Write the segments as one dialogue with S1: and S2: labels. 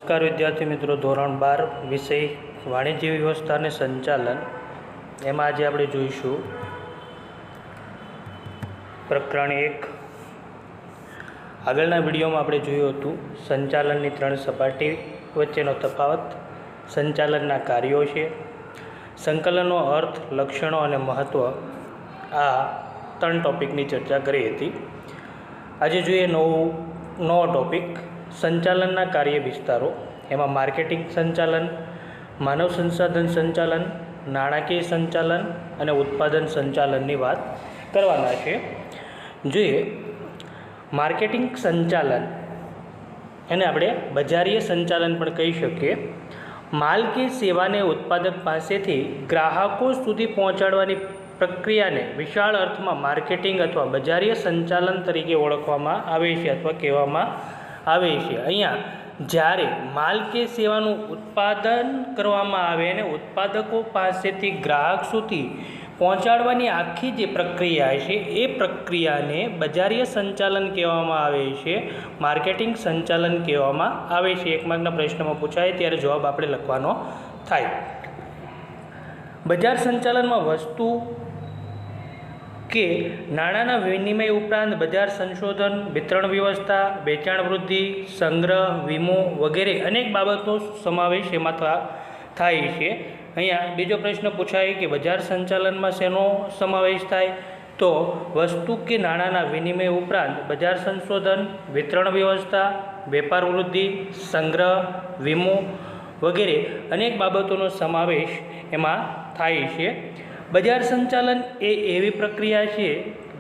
S1: નમસ્કાર વિદ્યાર્થી મિત્રો, ધોરણ 12 વિષય વાણિજ્ય વ્યવસ્થા અને સંચાલન એમાં આજે આપણે જોઈશું પ્રકરણ 1. આગળના વિડીયોમાં આપણે જોયું હતું સંચાલનની 3 સપાટી વચ્ચેનો તફાવત, સંચાલનના કાર્યો છે, સંકલનનો અર્થ, લક્ષણો અને મહત્ત્વ. આ 3 ટૉપિકની ચર્ચા કરી હતી. આજે જોઈએ નવો ટૉપિક, સંચાલનના કાર્ય વિસ્તારો. એમાં માર્કેટિંગ સંચાલન, માનવ સંસાધન સંચાલન, નાણાકીય સંચાલન અને ઉત્પાદન સંચાલનની વાત કરવાના છે. જોઈએ માર્કેટિંગ સંચાલન, એને આપણે બજારીય સંચાલન પણ કહી શકીએ. માલ કે સેવાને ઉત્પાદક પાસેથી ગ્રાહકો સુધી પહોંચાડવાની પ્રક્રિયાને વિશાળ અર્થમાં માર્કેટિંગ અથવા બજારીય સંચાલન તરીકે ઓળખવામાં આવે છે અથવા કહેવામાં આવે છે. અહીંયા જ્યારે માલ કે સેવાનું ઉત્પાદન કરવામાં આવે અને ઉત્પાદકો પાસેથી ગ્રાહક સુધી પહોંચાડવાની આખી જે પ્રક્રિયા છે એ પ્રક્રિયાને બજારીય સંચાલન કહેવામાં આવે છે, માર્કેટિંગ સંચાલન કહેવામાં આવે છે. 1 માર્કના પ્રશ્નમાં પૂછાય ત્યારે જવાબ આપણે લખવાનો થાય. બજાર સંચાલનમાં વસ્તુ કે નાણાંના વિનિમય ઉપરાંત બજાર સંશોધન, વિતરણ વ્યવસ્થા, વેચાણ વૃદ્ધિ, સંગ્રહ, વીમો વગેરે અનેક બાબતનો સમાવેશ એમાં થાય છે. અહીંયા બીજો પ્રશ્ન પૂછાય કે બજાર સંચાલનમાં શેનો સમાવેશ થાય? તો વસ્તુ કે નાણાંના વિનિમય ઉપરાંત બજાર સંશોધન, વિતરણ વ્યવસ્થા, વેપાર વૃદ્ધિ, સંગ્રહ, વીમો વગેરે અનેક બાબતોનો સમાવેશ એમાં થાય છે. બજાર સંચાલન એ એવી પ્રક્રિયા છે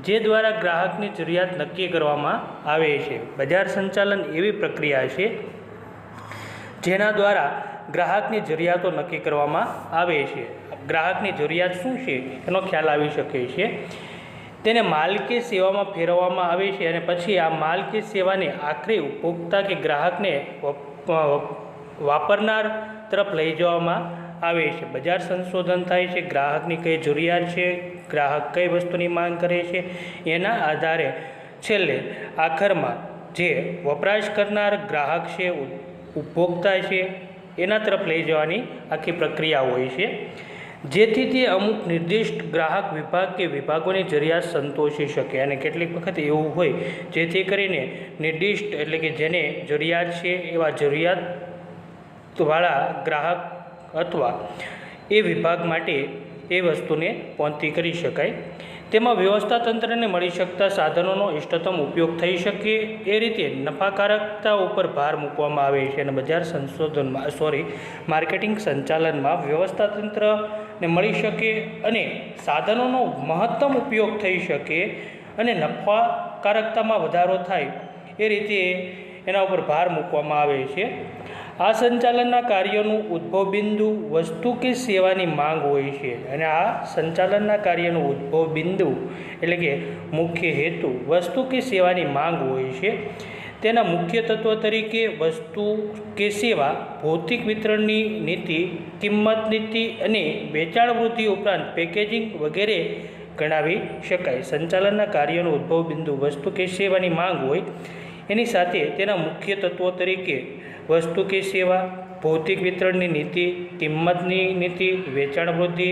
S1: જે દ્વારા ગ્રાહકની જરૂરિયાત નક્કી કરવામાં આવે છે. બજાર સંચાલન એવી પ્રક્રિયા છે જેના દ્વારા ગ્રાહકની જરૂરિયાતો નક્કી કરવામાં આવે છે. ગ્રાહકની જરૂરિયાત શું છે એનો ખ્યાલ આવી શકે છે. તેને માલ કે સેવામાં ફેરવવામાં આવે છે અને પછી આ માલ કે સેવાને આખરે ઉપભોક્તા કે ગ્રાહકને વાપરનાર તરફ લઈ જવામાં આવે છે. બજાર સંશોધન થાય છે, ગ્રાહકની કઈ જરૂરિયાત છે, ગ્રાહક કઈ વસ્તુની માંગ કરે છે, એના આધારે છેલ્લે આખરમાં જે વપરાશ કરનાર ગ્રાહક છે, ઉપભોક્તા છે, એના તરફ લઈ જવાની આખી પ્રક્રિયા હોય છે, જેથી તે અમુક નિર્દિષ્ટ ગ્રાહક વિભાગ કે વિભાગોની જરૂરિયાત સંતોષી શકે. અને કેટલીક વખત એવું હોય જેથી કરીને નિર્દિષ્ટ એટલે કે જેને જરૂરિયાત છે એવા જરૂરિયાતવાળા ગ્રાહક અથવા એ વિભાગ માટે એ વસ્તુને પહોંચતી કરી શકાય. તેમાં વ્યવસ્થા તંત્રને મળી શકતા સાધનોનો ઇષ્ટતમ ઉપયોગ થઈ શકે એ રીતે નફાકારકતા ઉપર ભાર મૂકવામાં આવે છે. અને બજાર સંશોધનમાં માર્કેટિંગ સંચાલનમાં વ્યવસ્થા તંત્રને મળી શકે અને સાધનોનો મહત્તમ ઉપયોગ થઈ શકે અને નફાકારકતામાં વધારો થાય એ રીતે એના ઉપર ભાર મૂકવામાં આવે છે. આ સંચાલનના કાર્યોનું ઉદ્ભવ બિંદુ વસ્તુ કે સેવાની માંગ હોય છે અને આ સંચાલનના કાર્યનું ઉદ્ભવ બિંદુ એટલે કે મુખ્ય હેતુ વસ્તુ કે સેવાની માંગ હોય છે. તેના મુખ્ય તત્વ તરીકે વસ્તુ કે સેવા ભૌતિક વિતરણની નીતિ, કિંમત નીતિ અને વેચાણ વૃદ્ધિ ઉપરાંત પેકેજિંગ વગેરે ગણાવી શકાય. સંચાલનના કાર્યનું ઉદ્ભવ બિંદુ વસ્તુ કે સેવાની માંગ હોય, એની સાથે તેના મુખ્ય તત્વો તરીકે વસ્તુ કે સેવા, ભૌતિક વિતરણની નીતિ, કિંમતની નીતિ, વેચાણ વૃદ્ધિ,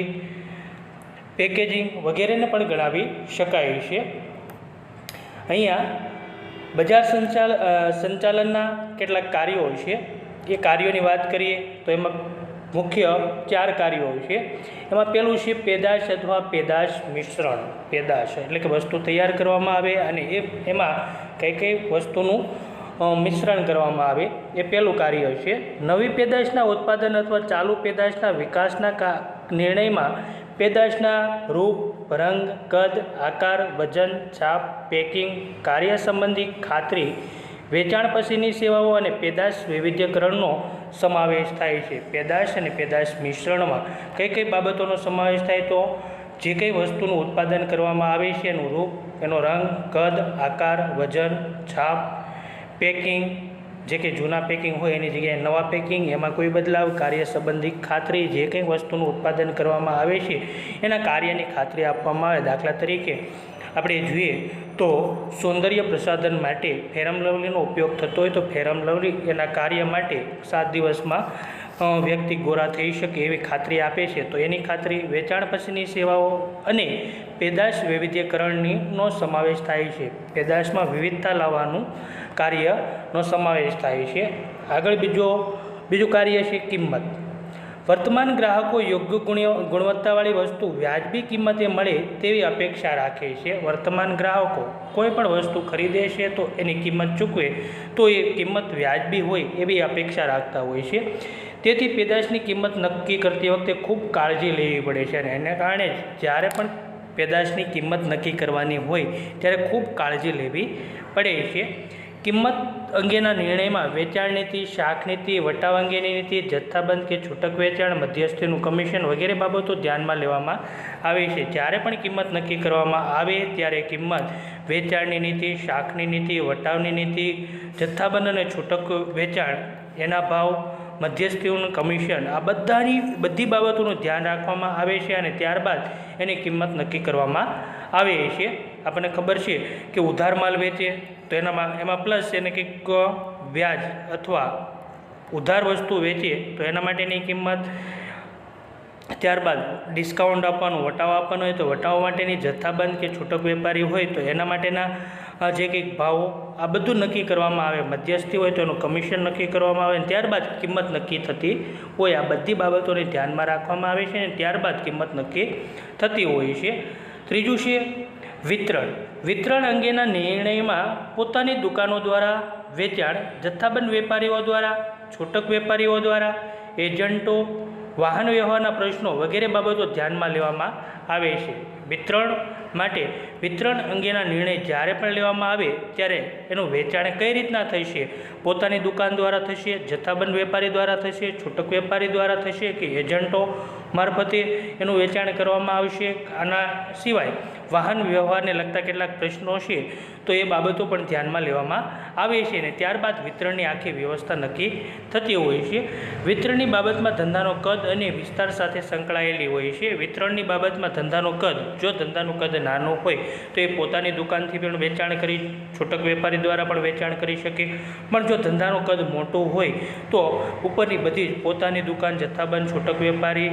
S1: પેકેજિંગ વગેરેને પણ ગણાવી શકાય છે. અહીંયા બજાર સંચાલનના કેટલાક કાર્યો છે. એ કાર્યોની વાત કરીએ તો એમાં મુખ્ય 4 કાર્યો છે. એમાં પહેલું છે પેદાશ અથવા પેદાશ મિશ્રણ. પેદાશ એટલે કે વસ્તુ તૈયાર કરવામાં આવે અને એમાં કઈ વસ્તુનું મિશ્રણ કરવામાં આવે, એ પહેલું કાર્ય છે. નવી પેદાશના ઉત્પાદન અથવા ચાલુ પેદાશના વિકાસના નિર્ણયમાં પેદાશના રૂપ, રંગ, કદ, આકાર, વજન, છાપ, પેકિંગ, કાર્ય સંબંધી ખાતરી, વેચાણ પછીની સેવાઓ અને પેદાશ વૈવિધ્યકરણનો સમાવેશ થાય છે. પેદાશ અને પેદાશ મિશ્રણમાં કઈ બાબતોનો સમાવેશ થાય? તો જે કંઈ વસ્તુનું ઉત્પાદન કરવામાં આવે છે એનું રૂપ, એનો રંગ, કદ, આકાર, વજન, છાપ, પેકિંગ, જે કંઈ જૂના પેકિંગ હોય એની જગ્યાએ નવા પેકિંગ, એમાં કોઈ બદલાવ, કાર્ય સંબંધી ખાતરી, જે કંઈ વસ્તુનું ઉત્પાદન કરવામાં આવે છે એના કાર્યની ખાતરી આપવામાં આવે. દાખલા તરીકે આપણે જોઈએ તો સૌંદર્ય પ્રસાધન માટે ફેર એન્ડ લવલીનો ઉપયોગ થતો હોય તો ફેર એન્ડ લવલી એના કાર્ય માટે 7 દિવસમાં વ્યક્તિ ગોરા થઈ શકે એવી ખાતરી આપે છે. તો એની ખાતરી વેચાણ પછીની સેવાઓ અને પેદાશ વૈવિધ્યકરણનો સમાવેશ થાય છે. પેદાશમાં વિવિધતા લાવવાનું કાર્યનો સમાવેશ થાય છે. આગળ બીજું કાર્ય છે કિંમત. વર્તમાન ગ્રાહકો યોગ્ય ગુણવત્તાવાળી વસ્તુ વ્યાજબી કિંમતે મળે તેવી અપેક્ષા રાખે છે. વર્તમાન ગ્રાહકો કોઈ પણ વસ્તુ ખરીદે છે તો એની કિંમત ચૂકવે તો એ કિંમત વ્યાજબી હોય એવી અપેક્ષા રાખતા હોય છે. તેથી પેદાશની કિંમત નક્કી કરતી વખતે ખૂબ કાળજી લેવી પડે છે અને એને કારણે જ જ્યારે પણ પેદાશની કિંમત નક્કી કરવાની હોય ત્યારે ખૂબ કાળજી લેવી પડે છે. કિંમત અંગેના નિર્ણયમાં વેચાણ નીતિ, શાખ નીતિ, વટાવ અંગેની નીતિ, જથ્થાબંધ કે છૂટક વેચાણ, મધ્યસ્થીનું કમિશન વગેરે બાબતો ધ્યાનમાં લેવામાં આવે છે. જ્યારે પણ કિંમત નક્કી કરવામાં આવે ત્યારે કિંમત, વેચાણની નીતિ, શાખની નીતિ, વટાવની નીતિ, જથ્થાબંધ અને છૂટક વેચાણ, એના ભાવ, મધ્યસ્થીઓનું કમિશન, આ બધી બાબતોનું ધ્યાન રાખવામાં આવે છે અને ત્યારબાદ એની કિંમત નક્કી કરવામાં આવે છે. આપણને ખબર છે કે ઉધાર માલ વેચે તો એમાં પ્લસ એને કંઈક વ્યાજ અથવા ઉધાર વસ્તુ વેચે તો એના માટેની કિંમત, ત્યારબાદ ડિસ્કાઉન્ટ આપવાનું, વટાવ આપવાનો હોય તો વટાવ માટેની, જથ્થાબંધ કે છૂટક વેપારી હોય તો એના માટેના જે કંઈક ભાવો, આ બધું નક્કી કરવામાં આવે. મધ્યસ્થી હોય તો એનું કમિશન નક્કી કરવામાં આવે અને ત્યારબાદ કિંમત નક્કી થતી હોય. આ બધી બાબતોને ધ્યાનમાં રાખવામાં આવે છે અને ત્યારબાદ કિંમત નક્કી થતી હોય છે. ત્રીજું છે વિતરણ. વિતરણ અંગેના નિર્ણયમાં પોતાની દુકાનો દ્વારા વેચાણ, જથ્થાબંધ વેપારીઓ દ્વારા, છૂટક વેપારીઓ દ્વારા, એજન્ટો, વાહન વ્યવહારના પ્રશ્નો વગેરે બાબતો ધ્યાનમાં લેવામાં આવે છે. વિતરણ અંગેના નિર્ણય જ્યારે પણ લેવામાં આવે ત્યારે એનું વેચાણ કઈ રીતના થશે, પોતાની દુકાન દ્વારા થશે, જથ્થાબંધ વેપારી દ્વારા થશે, છૂટક વેપારી દ્વારા થશે કે એજન્ટો મારફતે એનું વેચાણ કરવામાં આવશે. આના સિવાય વાહન વ્યવહારને લગતા કેટલાક પ્રશ્નો છે તો એ બાબતો પણ ધ્યાનમાં લેવામાં આવે છે અને ત્યારબાદ વિતરણની આખી વ્યવસ્થા નક્કી થતી હોય છે. વિતરણની બાબતમાં ધંધાનો કદ અને વિસ્તાર સાથે સંકળાયેલી હોય છે. વિતરણની બાબતમાં ધંધાનું કદ, જો ધંધાનું કદ નાનું હોય તો એ પોતાની દુકાનથી પણ વેચાણ કરી, છૂટક વેપારી દ્વારા પણ વેચાણ કરી શકે. પણ જો ધંધાનું કદ મોટું હોય તો ઉપરની બધી જ પોતાની દુકાન, જથ્થાબંધ, છૂટક વેપારી,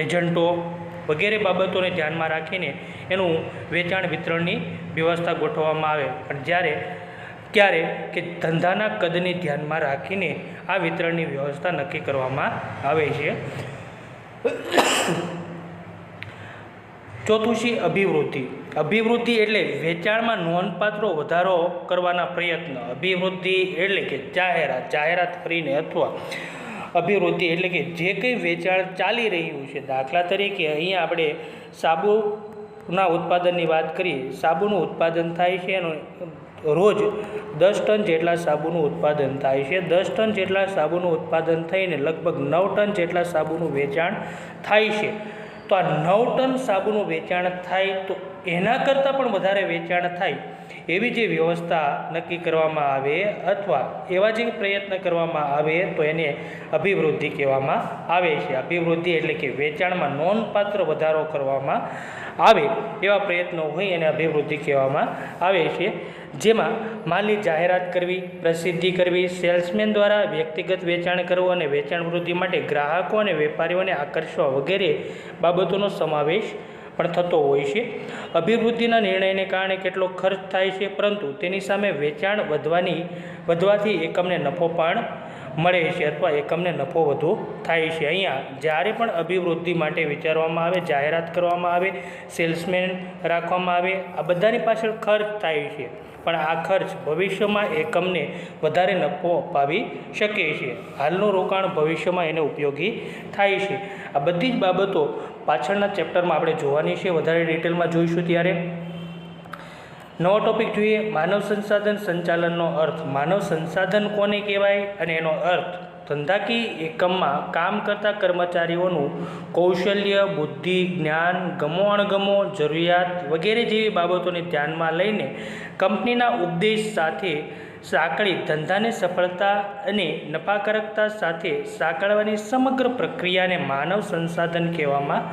S1: એજન્ટો વગેરે બાબતોને ધ્યાનમાં રાખીને એનું વેચાણ વિતરણની વ્યવસ્થા ગોઠવવામાં આવે. પણ ક્યારે કે ધંધાના કદને ધ્યાનમાં રાખીને આ વિતરણની વ્યવસ્થા નક્કી કરવામાં આવે છે. ચોથું છે અભિવૃદ્ધિ. અભિવૃદ્ધિ એટલે વેચાણમાં નોંધપાત્ર વધારો કરવાના પ્રયત્ન. અભિવૃદ્ધિ એટલે કે જાહેરાત કરીને અથવા અભિવૃદ્ધિ એટલે કે જે કંઈ વેચાણ ચાલી રહ્યું છે. દાખલા તરીકે અહીંયા આપણે સાબુના ઉત્પાદનની વાત કરીએ. સાબુનું ઉત્પાદન થાય છે એનું રોજ 10 ટન જેટલા સાબુનું ઉત્પાદન થાય છે. 10 ટન જેટલા સાબુનું ઉત્પાદન થઈને લગભગ 9 ટન જેટલા સાબુનું વેચાણ થાય છે. તો આ 9 ટન સાબુનું વેચાણ થાય તો એના કરતાં પણ વધારે વેચાણ થાય એવી જે વ્યવસ્થા નક્કી કરવામાં આવે અથવા એવા જે પ્રયત્ન કરવામાં આવે તો એને અભિવૃદ્ધિ કહેવામાં આવે છે. અભિવૃદ્ધિ એટલે કે વેચાણમાં નોંધપાત્ર વધારો કરવામાં આવે એવા પ્રયત્નો હોય એને અભિવૃદ્ધિ કહેવામાં આવે છે. જેમાં માલની જાહેરાત કરવી, પ્રસિદ્ધિ કરવી, સેલ્સમેન દ્વારા વ્યક્તિગત વેચાણ કરવું અને વેચાણ વૃદ્ધિ માટે ગ્રાહકો અને વેપારીઓને આકર્ષવા વગેરે બાબતોનો સમાવેશ પણ થતો હોય છે. અભિવૃદ્ધિના નિર્ણયને કારણે કેટલો ખર્ચ થાય છે પરંતુ તેની સામે વેચાણ વધવાથી એકમને નફો પણ મળે છે અથવા એકમને નફો વધુ થાય છે. અહીંયા જ્યારે પણ અભિવૃદ્ધિ માટે વિચારવામાં આવે, જાહેરાત કરવામાં આવે, સેલ્સમેન રાખવામાં આવે, આ બધાની પાછળ ખર્ચ થાય છે પણ આ ખર્ચ ભવિષ્યમાં એકમને વધારે નફો અપાવી શકે છે. હાલનું રોકાણ ભવિષ્યમાં એને ઉપયોગી થાય છે. આ બધી જ બાબતો પાછળના ચેપ્ટરમાં આપણે જોવાની છે, વધારે ડિટેલમાં જોઈશું. ત્યારે નવો ટોપિક જોઈએ, માનવ સંસાધન સંચાલનનો અર્થ. માનવ સંસાધન કોને કહેવાય અને એનો અર્થ. ધંધાકીય એકમમાં કામ કરતા કર્મચારીઓનું કૌશલ્ય, બુદ્ધિ, જ્ઞાન, ગમો અણગમો, જરૂરિયાત વગેરે જેવી બાબતોને ધ્યાનમાં લઈને કંપનીના ઉદ્દેશ સાથે સાંકળી ધંધાની સફળતા અને નફાકારકતા સાથે સાંકળવાની સમગ્ર પ્રક્રિયાને માનવ સંસાધન કહેવામાં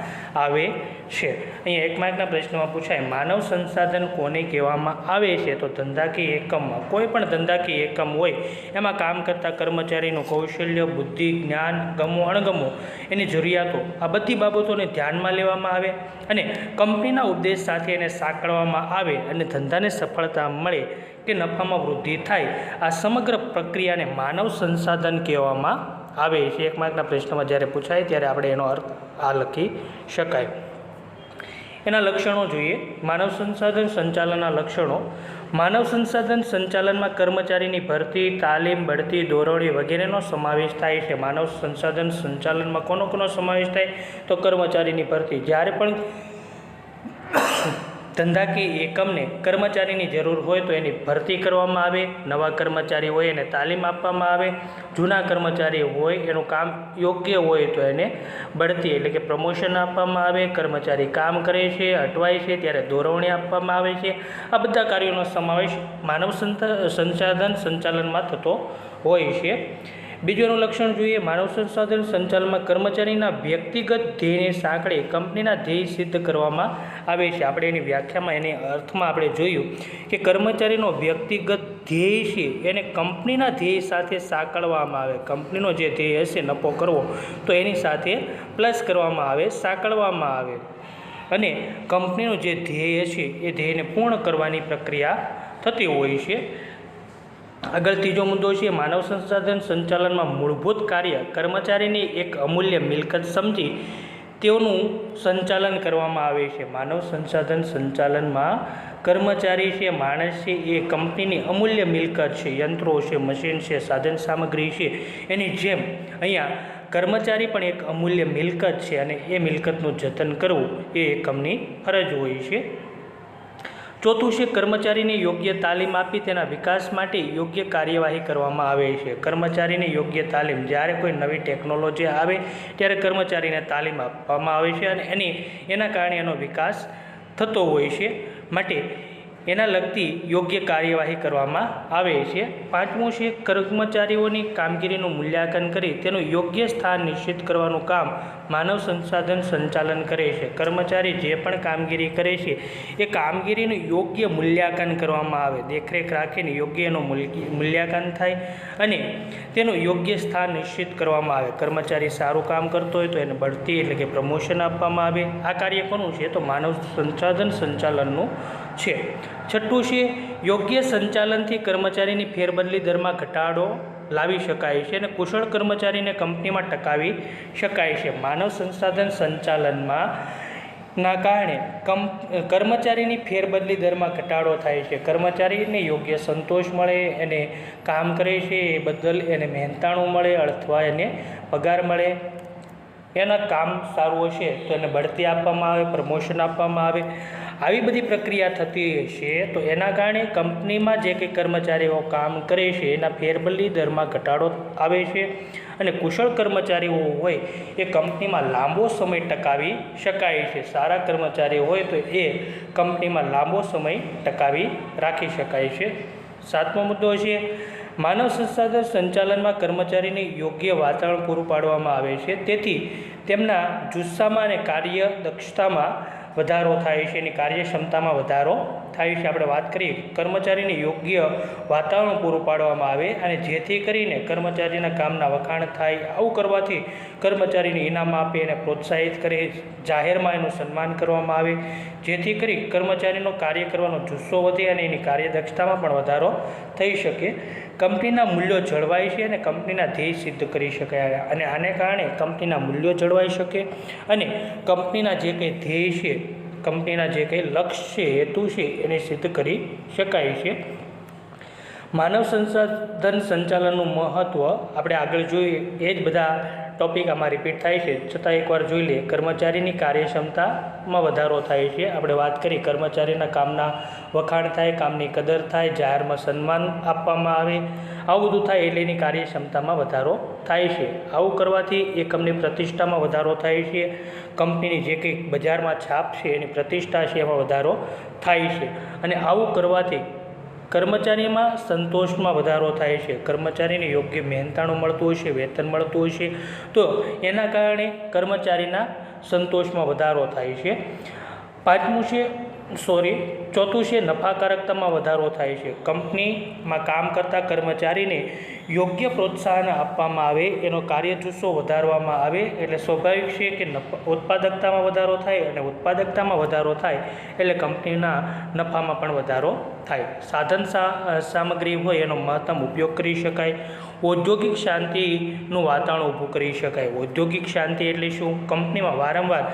S1: આવે છે. અહીંયા 1 માર્કના પ્રશ્નમાં પૂછાય માનવ સંસાધન કોને કહેવામાં આવે છે? તો ધંધાકીય એકમમાં કોઈ પણ ધંધાકીય એકમ હોય એમાં કામ કરતા કર્મચારીનું કૌશલ્ય, બુદ્ધિ, જ્ઞાન, ગમો અણગમો, એની જરૂરિયાતો, આ બધી બાબતોને ધ્યાનમાં લેવામાં આવે અને કંપનીના ઉદ્દેશ સાથે એને સાંકળવામાં આવે અને ધંધાને સફળતા મળે કે નફામાં વૃદ્ધિ થાય, આ સમગ્ર પ્રક્રિયાને માનવ સંસાધન કહેવામાં આવે છે. 1 માર્કના પ્રશ્નમાં જ્યારે પૂછાય ત્યારે આપણે એનો અર્થ આ લખી શકાય. એના લક્ષણો જોઈએ. માનવ સંસાધન સંચાલનના લક્ષણો. માનવ સંસાધન સંચાલનમાં કર્મચારીની ભરતી, તાલીમ, બઢતી, દોરવણી વગેરેનો સમાવેશ થાય છે. માનવ સંસાધન સંચાલનમાં કોનો સમાવેશ થાય? તો કર્મચારીની ભરતી. જ્યારે પણ ધંધાકીય એકમને કર્મચારીની જરૂર હોય તો એની ભરતી કરવામાં આવે, નવા કર્મચારી હોય એને તાલીમ આપવામાં આવે, જૂના કર્મચારી હોય એનું કામ યોગ્ય હોય તો એને બઢતી એટલે કે પ્રમોશન આપવામાં આવે, કર્મચારી કામ કરે છે, અટવાય છે ત્યારે દોરવણી આપવામાં આવે છે. આ બધા કાર્યોનો સમાવેશ માનવ સંસાધન સંચાલનમાં થતો હોય છે. બીજું લક્ષણ જોઈએ. માનવ સંસાધન સંચાલનમાં કર્મચારીના વ્યક્તિગત ધ્યેયને સાંકળે કંપનીના ધ્યેય સિદ્ધ કરવામાં આવે છે. આપણે એની વ્યાખ્યામાં એની અર્થમાં આપણે જોયું કે કર્મચારીનો વ્યક્તિગત ધ્યેય છે એને કંપનીના ધ્યેય સાથે સાંકળવામાં આવે. કંપનીનો જે ધ્યેય હશે નફો કરવો તો એની સાથે પ્લસ કરવામાં આવે, સાંકળવામાં આવે અને કંપનીનું જે ધ્યેય છે એ ધ્યેયને પૂર્ણ કરવાની પ્રક્રિયા થતી હોય છે. આગળ ત્રીજો મુદ્દો છે માનવ સંસાધન સંચાલનમાં મૂળભૂત કાર્ય કર્મચારીની એક અમૂલ્ય મિલકત સમજી તેઓનું સંચાલન કરવામાં આવે છે. માનવ સંસાધન સંચાલનમાં કર્મચારી છે, માણસ છે એ કંપનીની અમૂલ્ય મિલકત છે. યંત્રો છે, મશીન છે, સાધન સામગ્રી છે, એની જેમ અહીંયા કર્મચારી પણ એક અમૂલ્ય મિલકત છે અને એ મિલકતનું જતન કરવું એ એકમની ફરજ હોય છે. ચોથું છે કર્મચારીને યોગ્ય તાલીમ આપી તેના વિકાસ માટે યોગ્ય કાર્યવાહી કરવામાં આવે છે. કર્મચારીને યોગ્ય તાલીમ, જ્યારે કોઈ નવી ટેકનોલોજી આવે ત્યારે કર્મચારીને તાલીમ આપવામાં આવે છે અને એના કારણે એનો વિકાસ થતો હોય છે, માટે એના લગતી યોગ્ય કાર્યવાહી કરવામાં આવે છે. પાંચમું છે કર્મચારીઓની કામગીરીનું મૂલ્યાંકન કરી તેનું યોગ્ય સ્થાન નિશ્ચિત કરવાનું કામ માનવ સંસાધન સંચાલન કરે છે. કર્મચારી જે પણ કામગીરી કરે છે એ કામગીરીનું યોગ્ય મૂલ્યાંકન કરવામાં આવે, દેખરેખ રાખીને યોગ્ય એનું મૂલ્યાંકન થાય અને તેનું યોગ્ય સ્થાન નિશ્ચિત કરવામાં આવે. કર્મચારી સારું કામ કરતો હોય તો એને બઢતી એટલે કે પ્રમોશન આપવામાં આવે. આ કાર્ય કોનું છે? તો માનવ સંસાધન સંચાલનનું છે. છઠ્ઠું છે યોગ્ય સંચાલનથી કર્મચારીની ફેરબદલી દરમાં ઘટાડો લાવી શકાય છે અને કુશળ કર્મચારીને કંપનીમાં ટકાવી શકાય છે. માનવ સંસાધન સંચાલનમાં ના કારણે કર્મચારીની ફેરબદલી દરમાં ઘટાડો થાય છે. કર્મચારીને યોગ્ય સંતોષ મળે, એને કામ કરે છે એ બદલ એને મહેનતાણું મળે અથવા એને પગાર મળે, એના કામ સારું હશે તો એને બઢતી આપવામાં આવે, પ્રમોશન આપવામાં આવે. આવી બધી પ્રક્રિયા થતી હશે તો એના કારણે કંપનીમાં જે કંઈ કર્મચારીઓ કામ કરે છે એના ફેરબદલી દરમાં ઘટાડો આવે છે અને કુશળ કર્મચારીઓ હોય એ કંપનીમાં લાંબો સમય ટકાવી શકાય છે. સારા કર્મચારી હોય તો એ કંપનીમાં લાંબો સમય ટકાવી રાખી શકાય છે. સાતમો મુદ્દો છે માનવ સંસાધન સંચાલનમાં કર્મચારીને યોગ્ય વાતાવરણ પૂરું પાડવામાં આવે છે, તેથી તેમના જુસ્સામાં અને કાર્યદક્ષતામાં વધારો થાય છે, એની કાર્યક્ષમતામાં વધારો થાય છે. આપણે વાત કરીએ કર્મચારીને યોગ્ય વાતાવરણ પૂરું પાડવામાં આવે અને જેથી કરીને કર્મચારીના કામના વખાણ થાય. આવું કરવાથી કર્મચારીને ઇનામ આપી અને પ્રોત્સાહિત કરી જાહેરમાં એનું સન્માન કરવામાં આવે, જેથી કરી કર્મચારીનો કાર્ય કરવાનો જુસ્સો વધે અને એની કાર્યદક્ષતામાં પણ વધારો થઈ શકે. કંપનીના મૂલ્યો જળવાય છે અને કંપનીના ધ્યેય સિદ્ધ કરી શકાય અને આને કારણે કંપનીના મૂલ્યો જળવાઈ શકે અને કંપનીના જે કંઈ ધ્યેય છે, કંપનીના જે કંઈ લક્ષ્ય છે, હેતુ છે એને સિદ્ધ કરી શકાય છે. માનવ સંસાધન સંચાલનનું મહત્ત્વ આપણે આગળ જોઈએ એ જ બધા ટૉપિક આમાં રિપીટ થાય છે, છતાં એકવાર જોઈ લઈએ. કર્મચારીની કાર્યક્ષમતામાં વધારો થાય છે. આપણે વાત કરી કર્મચારીના કામના વખાણ થાય, કામની કદર થાય, જાહેરમાં સન્માન આપવામાં આવે, આવું બધું થાય એટલે એની કાર્યક્ષમતામાં વધારો થાય છે. આવું કરવાથી એકમની પ્રતિષ્ઠામાં વધારો થાય છે. કંપનીની જે કંઈ બજારમાં છાપ છે એની પ્રતિષ્ઠા છે એમાં વધારો થાય છે અને આવું કરવાથી કર્મચારીમાં સંતોષમાં વધારો થાય છે, કર્મચારીને યોગ્ય મહેનતાણું મળતું હોય છે, વેતન મળતું હોય છે, તો એના કારણે કર્મચારીના સંતોષમાં વધારો થાય છે. ચોથું છે નફાકારકતામાં વધારો થાય છે. કંપનીમાં કામ કરતા કર્મચારીને યોગ્ય પ્રોત્સાહન આપવામાં આવે, એનો કાર્યજુસ્સો વધારવામાં આવે એટલે સ્વાભાવિક છે કે ઉત્પાદકતામાં વધારો થાય, અને ઉત્પાદકતામાં વધારો થાય એટલે કંપનીના નફામાં પણ વધારો થાય. સાધન સામગ્રી હોય એનો મહત્તમ ઉપયોગ કરી શકાય. ઔદ્યોગિક શાંતિનું વાતાવરણ ઊભું કરી શકાય. ઔદ્યોગિક શાંતિ એટલે શું? કંપનીમાં વારંવાર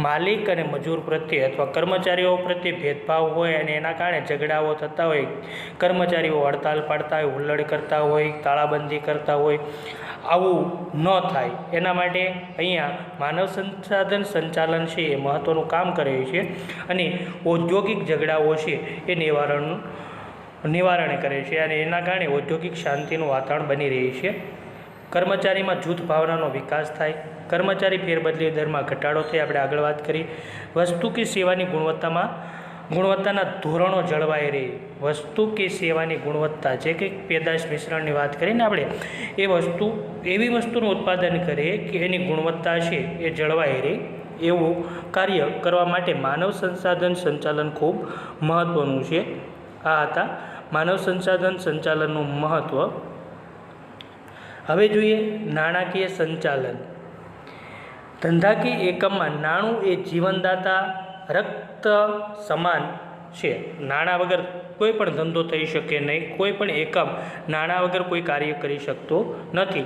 S1: માલિક અને મજૂર પ્રત્યે અથવા કર્મચારીઓ પ્રત્યે ભેદભાવ હોય અને એના કારણે ઝઘડાઓ થતા હોય, કર્મચારીઓ હડતાલ પાડતા હોય, હુલ્લડ કરતા હોય, તાળાબંધી કરતા હોય, આવું ન થાય એના માટે અહીંયા માનવ સંસાધન સંચાલન છે એ મહત્ત્વનું કામ કરે છે, અને ઔદ્યોગિક ઝઘડાઓ છે એ નિવારણ કરે છે, અને એના કારણે ઔદ્યોગિક શાંતિનું વાતાવરણ બની રહે છે. કર્મચારીમાં જૂથ ભાવનાનો વિકાસ થાય. કર્મચારી ફેરબદલી દરમાં ઘટાડો થાય. આપણે આગળ વાત કરી. વસ્તુ કે સેવાની ગુણવત્તાના ધોરણો જળવાઈ રહે. વસ્તુ કે સેવાની ગુણવત્તા, જે કે પેદાશ મિશ્રણની વાત કરીને આપણે, એ એવી વસ્તુનું ઉત્પાદન કરે કે એની ગુણવત્તા છે એ જળવાઈ રહે, એવું કાર્ય કરવા માટે માનવ સંસાધન સંચાલન ખૂબ મહત્ત્વનું છે. આ હતા માનવ સંસાધન સંચાલનનું મહત્ત્વ. હવે જોઈએ નાણાકીય સંચાલન. ધંધાકીય એકમમાં નાણું એ જીવનદાતા રક્ત સમાન છે. નાણાં વગર કોઈ પણ ધંધો થઈ શકે નહીં. કોઈ પણ એકમ નાણાં વગર કોઈ કાર્ય કરી શકતો નથી.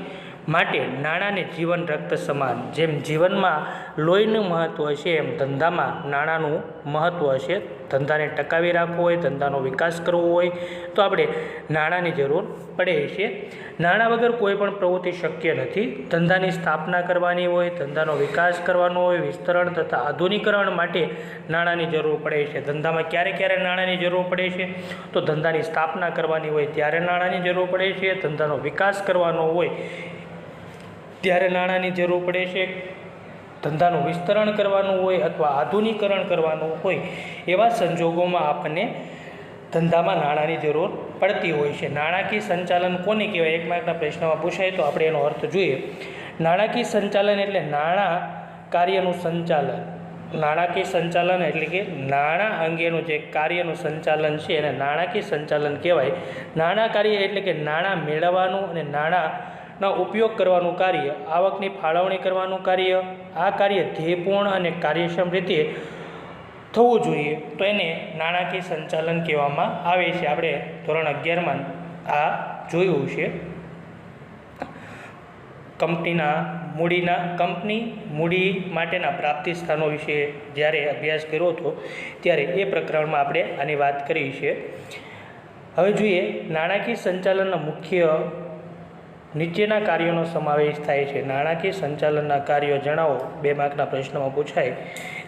S1: માટે નાણાંને જીવન રક્ત સમાન. જેમ જીવનમાં લોહીનું મહત્ત્વ છે એમ ધંધામાં નાણાંનું મહત્ત્વ છે. ધંધાને ટકાવી રાખવો હોય, ધંધાનો વિકાસ કરવો હોય તો આપણે નાણાંની જરૂર પડે છે. નાણાં વગર કોઈ પણ પ્રવૃત્તિ શક્ય નથી. ધંધાની સ્થાપના કરવાની હોય, ધંધાનો વિકાસ કરવાનો હોય, વિસ્તરણ તથા આધુનિકરણ માટે નાણાંની જરૂર પડે છે. ધંધામાં ક્યારે નાણાંની જરૂર પડે છે? તો ધંધાની સ્થાપના કરવાની હોય ત્યારે નાણાંની જરૂર પડે છે. ધંધાનો વિકાસ કરવાનો હોય ત્યારે નાણાંની જરૂર પડે છે. ધંધાનું વિસ્તરણ કરવાનું હોય અથવા આધુનિકરણ કરવાનું હોય એવા સંજોગોમાં આપણને ધંધામાં નાણાંની જરૂર પડતી હોય છે. નાણાકીય સંચાલન કોને કહેવાય? એક માર્કના પ્રશ્નમાં પૂછાય તો આપણે એનો અર્થ જોઈએ. નાણાકીય સંચાલન એટલે નાણાં કાર્યનું સંચાલન. નાણાકીય સંચાલન એટલે કે નાણાં અંગેનું જે કાર્યનું સંચાલન છે એને નાણાકીય સંચાલન કહેવાય. નાણાં કાર્ય એટલે કે નાણાં મેળવવાનું અને નાણાંનો ઉપયોગ કરવાનું કાર્ય, આવકની ફાળવણી કરવાનું કાર્ય. આ કાર્ય ધ્યેયપૂર્ણ અને કાર્યક્ષમ રીતે થવું જોઈએ તો એને નાણાકીય સંચાલન કહેવામાં આવે છે. આપણે ધોરણ 11માં આ જોયું છે. કંપની મૂડી માટેના પ્રાપ્તિ સ્થાનો વિશે જ્યારે અભ્યાસ કર્યો હતો ત્યારે એ પ્રકરણમાં આપણે આની વાત કરી છે. હવે જોઈએ નાણાકીય સંચાલનના મુખ્ય નીચેના કાર્યોનો સમાવેશ થાય છે. નાણાકીય સંચાલનના કાર્યો જણાવો. 2 માર્કના પ્રશ્નમાં પૂછાય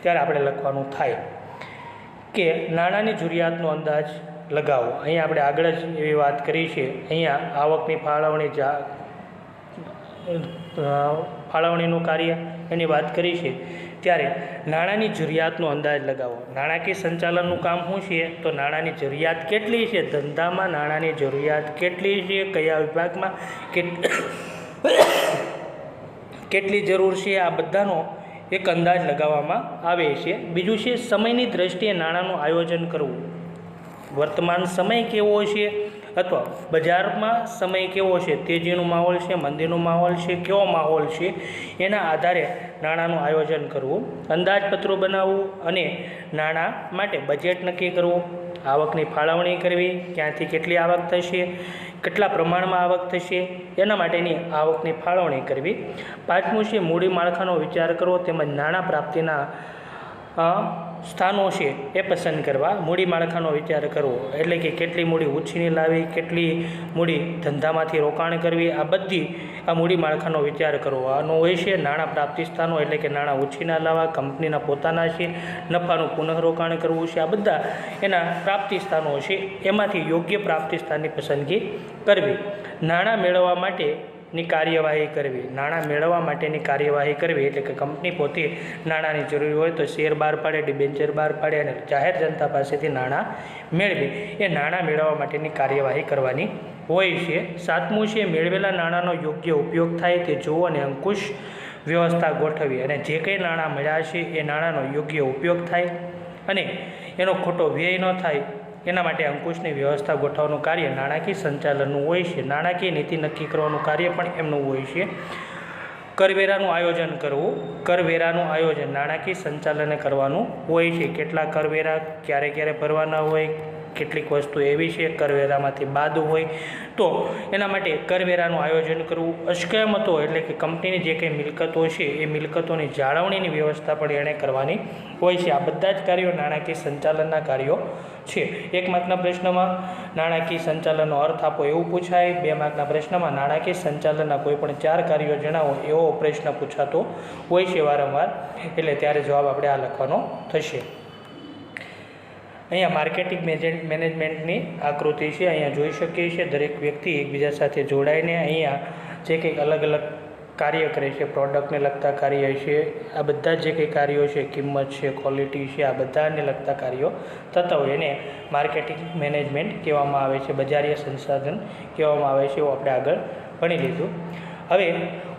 S1: ત્યારે આપણે લખવાનું થાય કે નાણાંની જરૂરિયાતનો અંદાજ લગાવો. અહીંયા આપણે આગળ જ એવી વાત કરી છે. અહીંયા આવકની ફાળવણીનું કાર્ય એની વાત કરી છે ત્યારે નાણાંની જરૂરિયાતનો અંદાજ લગાવો. નાણાકીય સંચાલનનું કામ શું છે? તો નાણાંની જરૂરિયાત કેટલી છે, ધંધામાં નાણાંની જરૂરિયાત કેટલી છે, કયા વિભાગમાં કેટલી જરૂર છે, આ બધાનો એક અંદાજ લગાવવામાં આવે છે. બીજું છે સમયની દ્રષ્ટિએ નાણાંનું આયોજન કરવું. વર્તમાન સમય કેવો છે અથવા બજારમાં સમય કેવો છે, તેજીનો માહોલ છે, મંદીનો માહોલ છે, કેવો માહોલ છે, એના આધારે નાણાંનું આયોજન કરવું. અંદાજપત્રો બનાવવું અને નાણાં માટે બજેટ નક્કી કરવું. આવકની ફાળવણી કરવી, ક્યાંથી કેટલી આવક થશે, કેટલા પ્રમાણમાં આવક થશે, એના માટેની આવકની ફાળવણી કરવી. 5મું છે મૂડી માળખાનો વિચાર કરવો તેમજ નાણાં પ્રાપ્તિના સ્થાનો છે એ પસંદ કરવા. મૂડી માળખાનો વિચાર કરવો એટલે કે કેટલી મૂડી ઉછીની લાવી, કેટલી મૂડી ધંધામાંથી રોકાણ કરવી, આ બધી આ મૂડી માળખાનો વિચાર કરવો આનો હોય છે. નાણાં પ્રાપ્તિ સ્થાનો એટલે કે નાણાં ઉછીના લાવવા, કંપનીના પોતાના છે, નફાનું પુનઃરોકાણ કરવું છે, આ બધા એના પ્રાપ્તિ સ્થાનો છે. એમાંથી યોગ્ય પ્રાપ્તિ સ્થાનની પસંદગી કરવી. નાણાં મેળવવા માટે ની કાર્યવાહી કરવી, નાણાં મેળવવા માટેની કાર્યવાહી કરવી, એટલે કે કંપની પોતે નાણાંની જરૂર હોય તો શેર બહાર પાડે, ડિબેન્ચર બહાર પાડે અને જાહેર જનતા પાસેથી નાણાં મેળવે, એ નાણાં મેળવવા માટેની કાર્યવાહી કરવાની હોય છે. સાતમું છે મેળવેલા નાણાંનો યોગ્ય ઉપયોગ થાય તે જોવો અને અંકુશ વ્યવસ્થા ગોઠવવી, અને જે કંઈ નાણાં મળ્યા છે એ નાણાંનો યોગ્ય ઉપયોગ થાય અને એનો ખોટો વ્યય ન થાય એના માટે અંકુશની વ્યવસ્થા ગોઠવવાનું કાર્ય નાણાકીય સંચાલનનું હોય છે. નાણાકીય નીતિ નક્કી કરવાનું કાર્ય પણ એમનું હોય છે. કરવેરાનું આયોજન કરવું, કરવેરાનું આયોજન નાણાકીય સંચાલને કરવાનું હોય છે. કેટલા કરવેરા ક્યારે ક્યારે ભરવાના હોય, કેટલીક વસ્તુ એવી છે કરવેરામાંથી બાદ હોય તો એના માટે કરવેરાનું આયોજન કરવું. અસ્કયામતો એટલે કે કંપનીની જે કંઈ મિલકતો છે એ મિલકતોની જાળવણીની વ્યવસ્થા પણ એણે કરવાની હોય છે. આ બધા જ કાર્યો નાણાકીય સંચાલનના કાર્યો છે. 1 માર્કના પ્રશ્નમાં નાણાકીય સંચાલનનો અર્થ આપો એવું પૂછાય. 2 માર્કના પ્રશ્નમાં નાણાકીય સંચાલનના કોઈ પણ 4 કાર્યો જણાવો એવો પ્રશ્ન પૂછાતો હોય છે વારંવાર, એટલે ત્યારે જવાબ આપણે આ લખવાનો થશે. અહીંયા માર્કેટિંગ મેનેજમેન્ટની આકૃતિ છે, અહીંયા જોઈ શકીએ છીએ. દરેક વ્યક્તિ એકબીજા સાથે જોડાઈને અહીંયા જે કંઈક અલગ અલગ કાર્ય કરે છે, પ્રોડક્ટને લગતા કાર્ય છે, આ બધા જે કંઈ કાર્યો છે, કિંમત છે, ક્વોલિટી છે, આ બધાને લગતા કાર્યો થતા હોય એને માર્કેટિંગ મેનેજમેન્ટ કહેવામાં આવે છે, બજારીય સંસાધન કહેવામાં આવે છે. એવું આપણે આગળ ભણી લીધું. હવે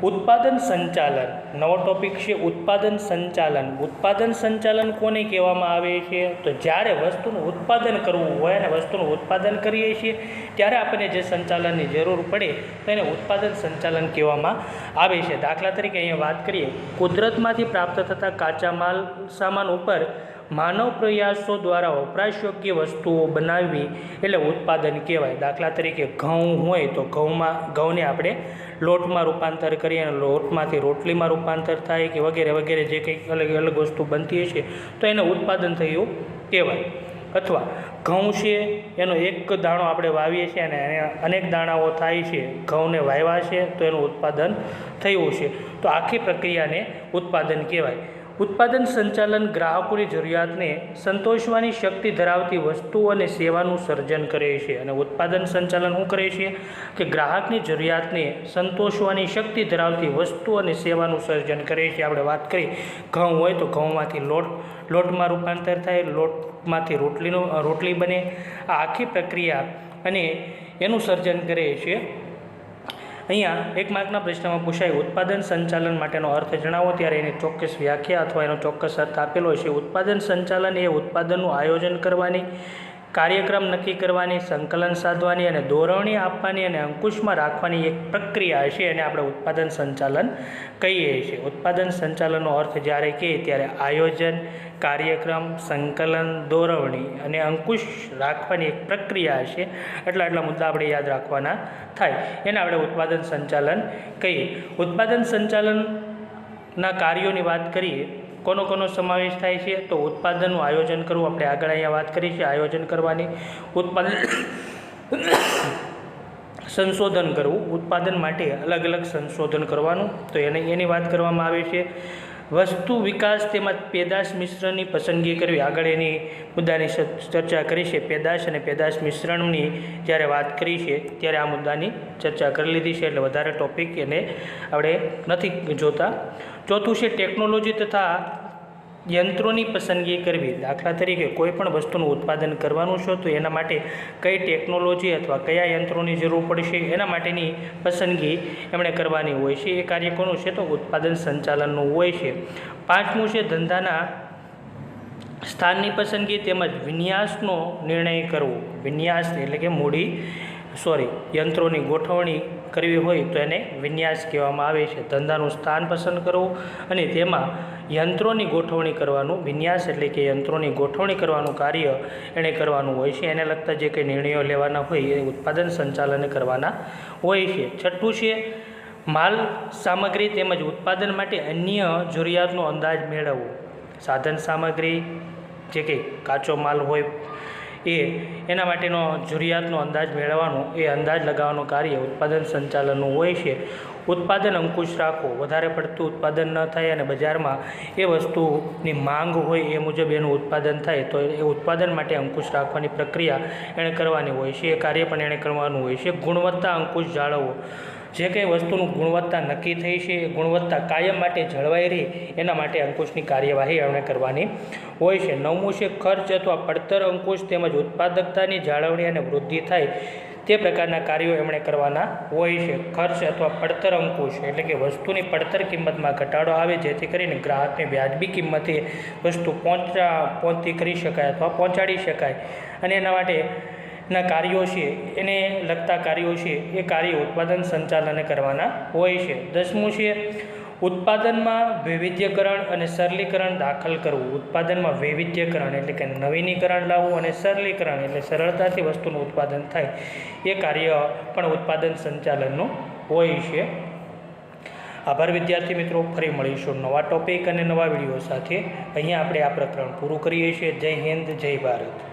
S1: ઉત્પાદન સંચાલન નવો ટોપિક છે. ઉત્પાદન સંચાલન. ઉત્પાદન સંચાલન કોને કહેવામાં આવે છે? તો જ્યારે વસ્તુનું ઉત્પાદન કરવું હોય અને વસ્તુનું ઉત્પાદન કરીએ છીએ ત્યારે આપણને જે સંચાલનની જરૂર પડે તો એને ઉત્પાદન સંચાલન કહેવામાં આવે છે. દાખલા તરીકે અહીંયા વાત કરીએ, કુદરતમાંથી પ્રાપ્ત થતા કાચા માલ સામાન ઉપર માનવ પ્રયાસો દ્વારા વપરાશયોગ્ય વસ્તુઓ બનાવવી એટલે ઉત્પાદન કહેવાય. દાખલા તરીકે ઘઉં હોય તો ઘઉંને આપણે લોટમાં રૂપાંતર કરીએ અને લોટમાંથી રોટલીમાં રૂપાંતર થાય કે વગેરે વગેરે જે કંઈક અલગ અલગ વસ્તુ બનતી છે તો એને ઉત્પાદન થયું કહેવાય. અથવા ઘઉં છે એનો એક દાણો આપણે વાવીએ છીએ અને એને અનેક દાણાઓ થાય છે, ઘઉંને વાવ્યા છે તો એનું ઉત્પાદન થયું છે, તો આખી પ્રક્રિયાને ઉત્પાદન કહેવાય. ઉત્પાદન સંચાલન ગ્રાહકોની જરૂરિયાતને સંતોષવાની શક્તિ ધરાવતી વસ્તુઓ અને સેવાનું સર્જન કરે છે. અને ઉત્પાદન સંચાલન શું કરે છે કે ગ્રાહકની જરૂરિયાતને સંતોષવાની શક્તિ ધરાવતી વસ્તુ અને સેવાનું સર્જન કરે છે. આપણે વાત કરીએ ઘઉં હોય તો ઘઉંમાંથી લોટમાં રૂપાંતર થાય, લોટમાંથી રોટલી બને, આ આખી પ્રક્રિયા અને એનું સર્જન કરે છે. અહીંયા 1 માર્કના પ્રશ્નમાં પૂછાય ઉત્પાદન સંચાલન માટેનો અર્થ જણાવો, ત્યારે એની ચોક્કસ વ્યાખ્યા અથવા એનો ચોક્કસ અર્થ આપેલો છે. ઉત્પાદન સંચાલન એ ઉત્પાદનનું આયોજન કરવાની, કાર્યક્રમ નક્કી કરવાની, સંકલન સાધવાની અને દોરવણી આપવાની અને અંકુશમાં રાખવાની એક પ્રક્રિયા છે, એને આપણે ઉત્પાદન સંચાલન કહીએ છીએ. ઉત્પાદન સંચાલનનો અર્થ જ્યારે કહે ત્યારે આયોજન, કાર્યક્રમ, સંકલન, દોરવણી અને અંકુશ રાખવાની એક પ્રક્રિયા છે. આટલા મુદ્દા આપણે યાદ રાખવાના થાય, એને આપણે ઉત્પાદન સંચાલન કહીએ. ઉત્પાદન સંચાલનના કાર્યોની વાત કરીએ, કોનો સમાવેશ થાય છે તો ઉત્પાદનનું આયોજન કરવું, આપણે આગળ અહીંયા વાત કરી છે આયોજન કરવાની. ઉત્પાદન સંશોધન કરવું, ઉત્પાદન માટે અલગ અલગ સંશોધન કરવાનું, તો એની વાત કરવામાં આવે છે. વસ્તુ વિકાસ તેમજ પેદાશ મિશ્રણની પસંદગી કરવી, આગળ એની મુદ્દાની ચર્ચા કરી છે. પેદાશ અને પેદાશ મિશ્રણની જ્યારે વાત કરી છે ત્યારે આ મુદ્દાની ચર્ચા કરી લીધી છે, એટલે વધારે ટોપિક એને આપણે નથી જોતા. ચોથું છે ટેકનોલોજી તથા યંત્રોની પસંદગી કરવી. દાખલા તરીકે કોઈ પણ વસ્તુનું ઉત્પાદન કરવાનું છે તો એના માટે કઈ ટેકનોલોજી અથવા કયા યંત્રોની જરૂર પડશે એના માટેની પસંદગી એમણે કરવાની હોય છે. એ કાર્ય કોનું છે તો ઉત્પાદન સંચાલનનું હોય છે. 5મું છે ધંધાના સ્થાનની પસંદગી તેમજ વિન્યાસનો નિર્ણય કરવો. વિન્યાસ એટલે કે યંત્રોની ગોઠવણી કરવી હોય તો એને વિન્યાસ કહેવામાં આવે છે. ધંધાનું સ્થાન પસંદ કરવું અને તેમાં યંત્રોની ગોઠવણી કરવાનું, વિન્યાસ એટલે કે યંત્રોની ગોઠવણી કરવાનું કાર્ય એણે કરવાનું હોય છે. એને લગતા જે કંઈ નિર્ણયો લેવાના હોય એ ઉત્પાદન સંચાલન કરવાના હોય છે. 6મું છે માલ સામગ્રી તેમજ ઉત્પાદન માટે અન્ય જરૂરિયાતનો અંદાજ મેળવવો. સાધન સામગ્રી જે કંઈ કાચો માલ હોય એના માટેનો જરૂરિયાતનો અંદાજ મેળવવાનો, એ અંદાજ લગાવવાનું કાર્ય ઉત્પાદન સંચાલનનું હોય છે. ઉત્પાદન અંકુશ રાખવો, વધારે પડતું ઉત્પાદન ન થાય અને બજારમાં એ વસ્તુની માંગ હોય એ મુજબ એનું ઉત્પાદન થાય તો એ ઉત્પાદન માટે અંકુશ રાખવાની પ્રક્રિયા એણે કરવાની હોય છે. એ કાર્ય પણ એણે કરવાનું હોય છે. ગુણવત્તા અંકુશ જાળવવો, જે કંઈ વસ્તુનું ગુણવત્તા નક્કી થઈ છે એ ગુણવત્તા કાયમ માટે જળવાઈ રહે એના માટે અંકુશની કાર્યવાહી એમણે કરવાની હોય છે. 9મું છે ખર્ચ અથવા પડતર અંકુશ તેમજ ઉત્પાદકતાની જાળવણી અને વૃદ્ધિ થાય તે પ્રકારના કાર્યો એમણે કરવાના હોય છે. ખર્ચ અથવા પડતર અંકુશ એટલે કે વસ્તુની પડતર કિંમતમાં ઘટાડો આવે જેથી કરીને ગ્રાહકને વ્યાજબી કિંમતે વસ્તુ પહોંચતી કરી શકાય અથવા પહોંચાડી શકાય અને એના માટેના કાર્યો છે એને લગતા કાર્યો છે એ કાર્ય ઉત્પાદન સંચાલને કરવાના હોય છે. 10મું છે ઉત્પાદનમાં વૈવિધ્યકરણ અને સરલીકરણ દાખલ કરવું. ઉત્પાદનમાં વૈવિધ્યકરણ એટલે કે નવીનીકરણ લાવવું અને સરલીકરણ એટલે સરળતાથી વસ્તુનું ઉત્પાદન થાય એ કાર્ય પણ ઉત્પાદન સંચાલનનું હોય છે. આભાર વિદ્યાર્થી મિત્રો, ફરી મળીશું નવા ટોપિક અને નવા વિડીયો સાથે. અહીંયા આપણે આ પ્રકરણ પૂરું કરીએ છીએ. જય હિન્દ, જય ભારત.